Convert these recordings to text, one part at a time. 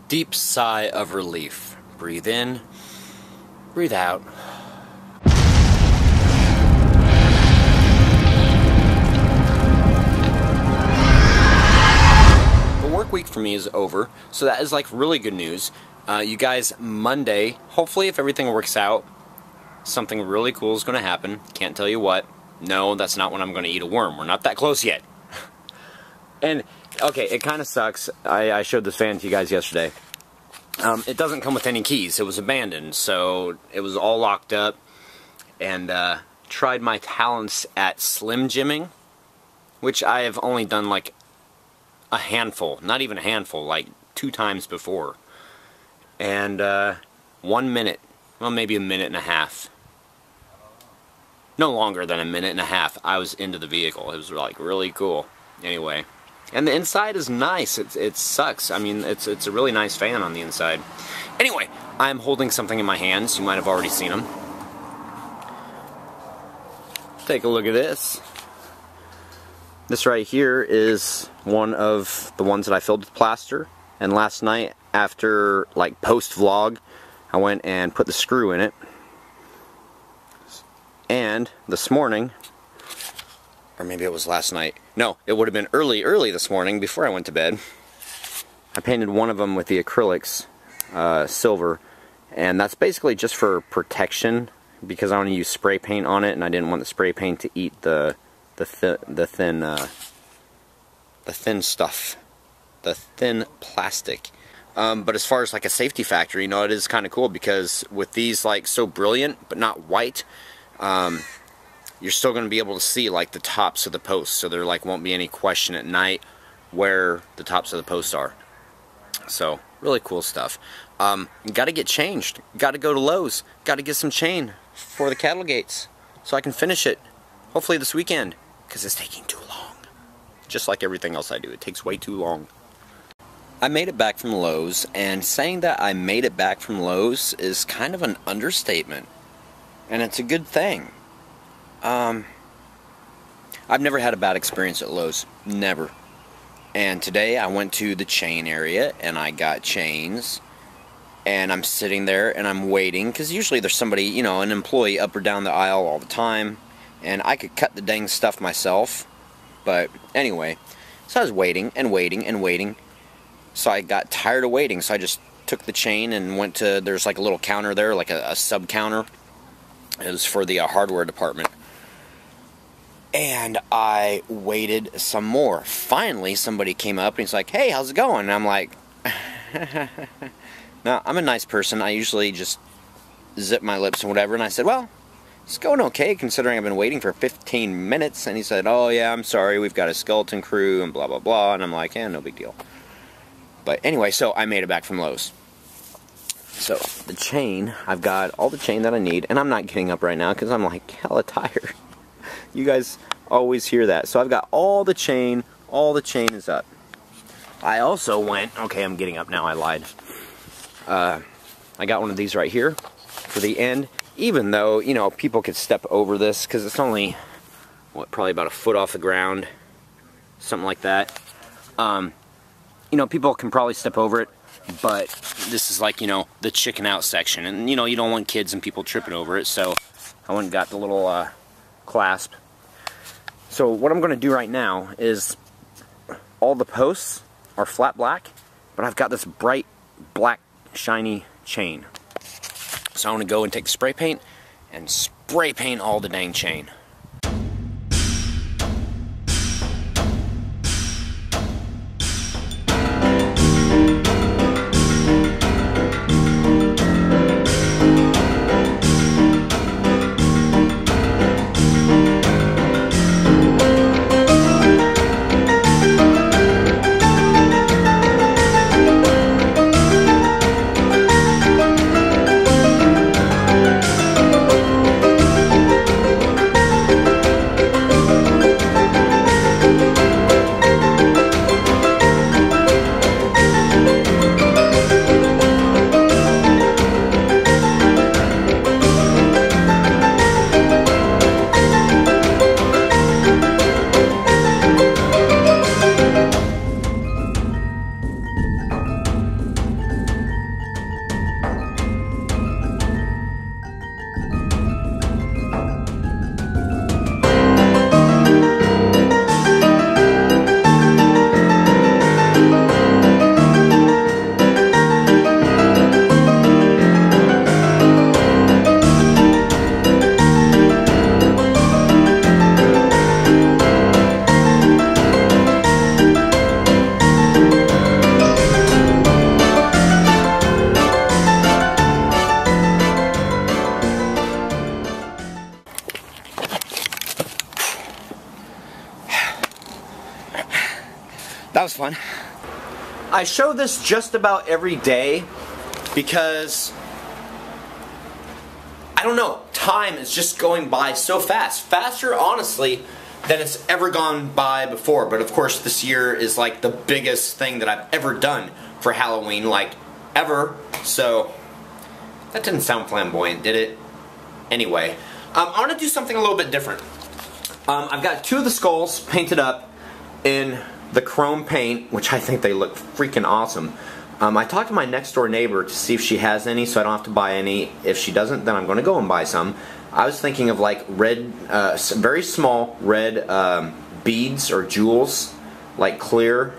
Deep sigh of relief. Breathe in, breathe out. The work week for me is over, so that is like really good news. You guys, Monday, hopefully if everything works out, something really cool is going to happen. Can't tell you what. No, that's not when I'm going to eat a worm. We're not that close yet. And, okay, it kind of sucks. I showed this van to you guys yesterday. It doesn't come with any keys. It was abandoned, so it was all locked up. And tried my talents at Slim Jimming, which I have only done like a handful. Not even a handful, like 2 times before. And 1 minute, well maybe a minute and a half. No longer than a minute and a half, I was into the vehicle. It was like really cool. Anyway. And the inside is nice. It sucks. I mean, it's a really nice fan on the inside. Anyway, I'm holding something in my hands. You might have already seen them. Take a look at this. This right here is one of the ones that I filled with plaster. And last night, after like post-vlog, I went and put the screw in it. And this morning, or maybe it was last night. No, it would have been early this morning before I went to bed. I painted one of them with the acrylics, silver, and that's basically just for protection because I want to use spray paint on it, and I didn't want the spray paint to eat the thin stuff, the thin plastic. But as far as like a safety factor, you know, it is kind of cool because with these like so brilliant but not white, you're still going to be able to see like the tops of the posts, so there like won't be any question at night where the tops of the posts are. So really cool stuff. Got to get changed. Got to go to Lowe's. Got to get some chain for the cattle gates so I can finish it hopefully this weekend because it's taking too long. Just like everything else I do, it takes way too long. I made it back from Lowe's, and saying that I made it back from Lowe's is kind of an understatement, and it's a good thing. I've never had a bad experience at Lowe's. Never. And today I went to the chain area and I got chains. And I'm sitting there and I'm waiting. Because usually there's somebody, you know, an employee up or down the aisle all the time. And I could cut the dang stuff myself. But anyway. So I was waiting and waiting and waiting. So I got tired of waiting. So I just took the chain and went to, there's like a little counter there. Like a sub counter. It was for the hardware department. And I waited some more. Finally, somebody came up and he's like, "Hey, how's it going?" And I'm like, now, I'm a nice person. I usually just zip my lips and whatever. And I said, "Well, it's going okay considering I've been waiting for 15 minutes. And he said, "Oh, yeah, I'm sorry. We've got a skeleton crew and blah, blah, blah." And I'm like, "Yeah, no big deal." But anyway, so I made it back from Lowe's. So, the chain, I've got all the chain that I need. And I'm not getting up right now because I'm like hella tired. You guys always hear that. So I've got all the chain is up. I also went, okay, I'm getting up now, I lied. I got one of these right here for the end, even though, you know, people could step over this because it's only, what, probably about a foot off the ground, something like that. You know, people can probably step over it, but this is like, you know, the chicken out section, and, you know, you don't want kids and people tripping over it, so I went and got the little, clasp. So what I'm going to do right now is all the posts are flat black, but I've got this bright black shiny chain. So I want to go and take the spray paint and spray paint all the dang chain. that was fun. I show this just about every day because, I don't know, time is just going by so fast. Faster, honestly, than it's ever gone by before. But of course, this year is like the biggest thing that I've ever done for Halloween, like ever. So, that didn't sound flamboyant, did it? Anyway, I want to do something a little bit different. I've got 2 of the skulls painted up in the chrome paint, which I think they look freaking awesome. I talked to my next door neighbor to see if she has any, so I don't have to buy any. If she doesn't, then I'm going to go and buy some. I was thinking of like red, very small red beads or jewels, like clear,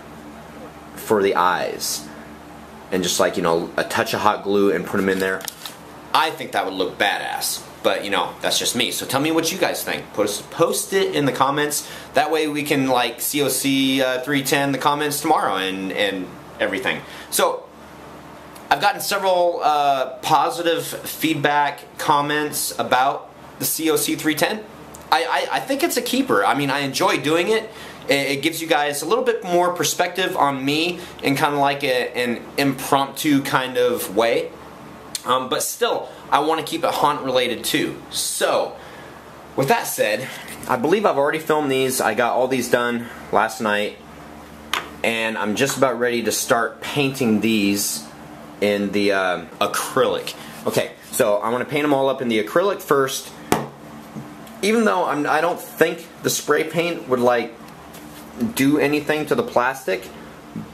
for the eyes. And just like, you know, a touch of hot glue and put them in there. I think that would look badass. But, you know, that's just me. So tell me what you guys think. Post it in the comments. That way we can, like, COC 310 the comments tomorrow and everything. So, I've gotten several positive feedback comments about the COC 310. I think it's a keeper. I mean, I enjoy doing it. It gives you guys a little bit more perspective on me in kind of like an impromptu kind of way. But still, I want to keep it haunt related too. So, with that said, I believe I've already filmed these. I got all these done last night. And I'm just about ready to start painting these in the acrylic. Okay, so I want to paint them all up in the acrylic first. Even though I don't think the spray paint would like do anything to the plastic,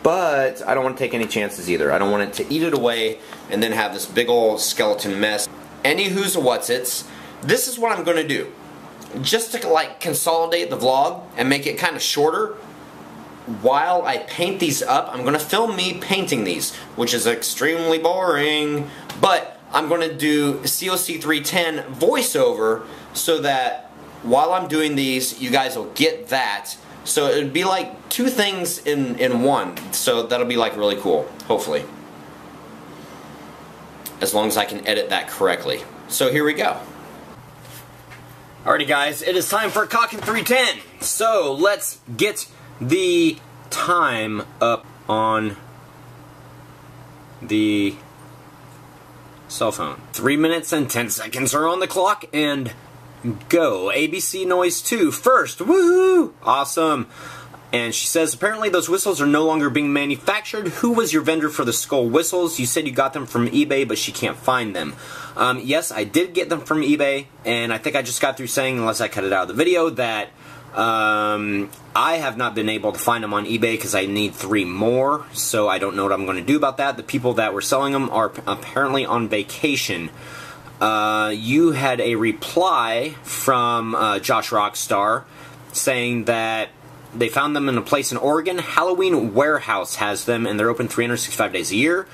but I don't want to take any chances either. I don't want it to eat it away and then have this big old skeleton mess. Anywho's what's-its, this is what I'm going to do. Just to like consolidate the vlog and make it kind of shorter, while I paint these up, I'm going to film me painting these, which is extremely boring, but I'm going to do COC 310 voiceover so that while I'm doing these, you guys will get that. So it would be like 2 things in one, so that'll be like really cool, hopefully. As long as I can edit that correctly. So here we go. Alrighty guys, it is time for Cockin' 310. So let's get the time up on the cell phone. 3 minutes and 10 seconds are on the clock, and go. ABC Noise 2 first. Woohoo! Awesome. And she says, apparently those whistles are no longer being manufactured. Who was your vendor for the skull whistles? You said you got them from eBay, but she can't find them. Yes, I did get them from eBay, and I think I just got through saying, unless I cut it out of the video, that I have not been able to find them on eBay because I need 3 more, so I don't know what I'm going to do about that. The people that were selling them are apparently on vacation. You had a reply from Josh Rockstar saying that they found them in a place in Oregon. Halloween Warehouse has them, and they're open 365 days a year.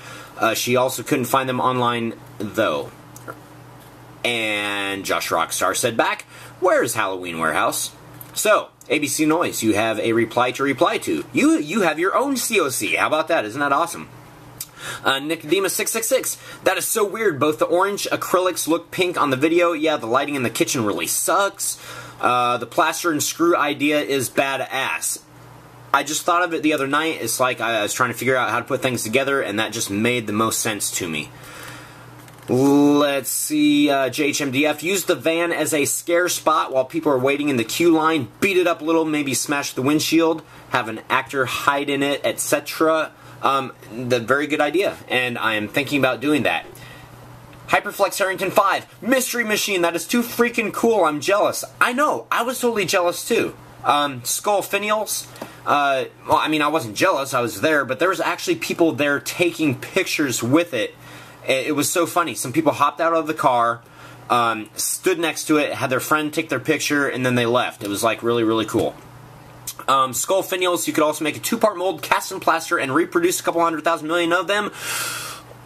She also couldn't find them online, though. And Josh Rockstar said back, where's Halloween Warehouse? So, ABC Noise, you have a reply to reply to. You have your own COC. How about that? Isn't that awesome? Nicodemus666, that is so weird. Both the orange acrylics look pink on the video. Yeah, the lighting in the kitchen really sucks. The plaster and screw idea is badass. I just thought of it the other night. It's like I was trying to figure out how to put things together, and that just made the most sense to me. Let's see, JHMDF, use the van as a scare spot while people are waiting in the queue line. Beat it up a little, maybe smash the windshield, have an actor hide in it, etc. The very good idea, and I am thinking about doing that. Hyperflex Harrington 5, Mystery Machine, that is too freaking cool, I'm jealous. I know, I was totally jealous too. Skull Finials, well, I mean, I wasn't jealous, I was there, but there was actually people there taking pictures with it. It was so funny. Some people hopped out of the car, stood next to it, had their friend take their picture, and then they left. It was like really, really cool. Skull Finials, you could also make a 2-part mold, cast and plaster, and reproduce a couple 100,000 million of them.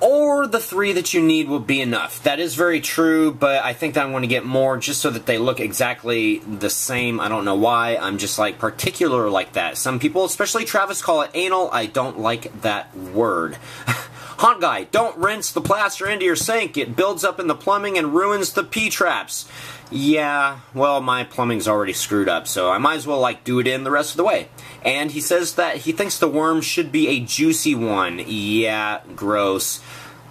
Or the 3 that you need will be enough. That is very true, but I think that I'm going to get more just so that they look exactly the same. I don't know why. I'm just like particular like that. Some people, especially Travis, call it anal. I don't like that word. Haunt Guy, don't rinse the plaster into your sink. It builds up in the plumbing and ruins the P-traps. Yeah, well, my plumbing's already screwed up, so I might as well, like, do it in the rest of the way. And he says that he thinks the worm should be a juicy one. Yeah, gross.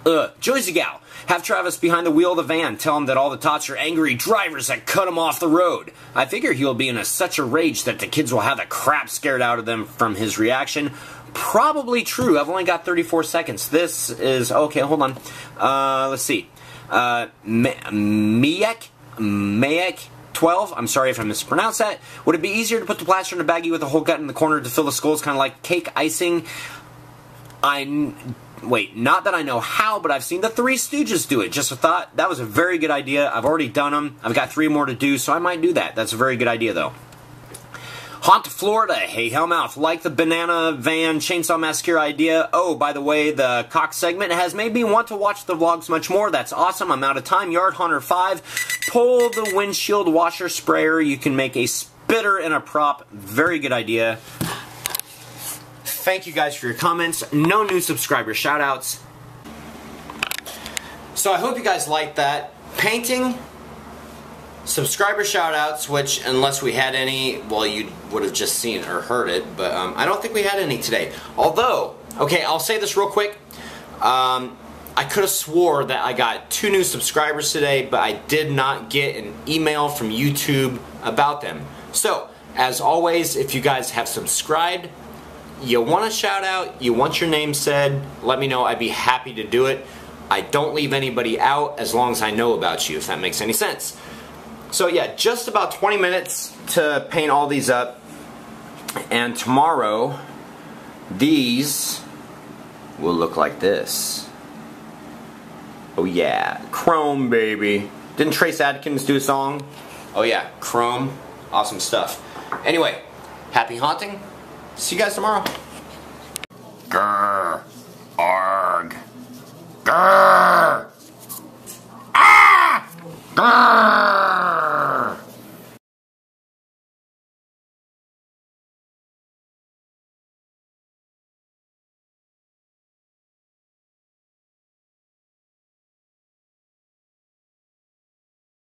Joyzy Gal, have Travis behind the wheel of the van. Tell him that all the tots are angry drivers that cut him off the road. I figure he'll be in such a rage that the kids will have the crap scared out of them from his reaction. Probably true. I've only got 34 seconds. This is... Okay, hold on. Let's see. Mayek 12. I'm sorry if I mispronounced that. Would it be easier to put the plaster in a baggie with a hole cut in the corner to fill the skulls, kind of like cake icing? Wait, not that I know how, but I've seen the Three Stooges do it. Just a thought. That was a very good idea. I've already done them. I've got 3 more to do, so I might do that. That's a very good idea, though. Haunt Florida. Hey, Hellmouth. Like the Banana Van Chainsaw Massacre idea. Oh, by the way, the cock segment has made me want to watch the vlogs much more. That's awesome. I'm out of time. Yard Hunter 5. Pull the windshield washer sprayer. You can make a spitter and a prop. Very good idea. Thank you guys for your comments. No new subscriber shoutouts. So I hope you guys liked that. Painting, subscriber shoutouts, which unless we had any, well, you would have just seen or heard it, but I don't think we had any today. Although, okay, I'll say this real quick. I could have swore that I got 2 new subscribers today, but I did not get an email from YouTube about them. So, as always, if you guys have subscribed, you want a shout out, you want your name said, let me know. I'd be happy to do it. I don't leave anybody out as long as I know about you, if that makes any sense. So yeah, just about 20 minutes to paint all these up. And tomorrow, these will look like this. Oh yeah, Chrome baby. Didn't Trace Adkins do a song? Oh yeah, Chrome. Awesome stuff. Anyway, happy haunting. See you guys tomorrow. Grr.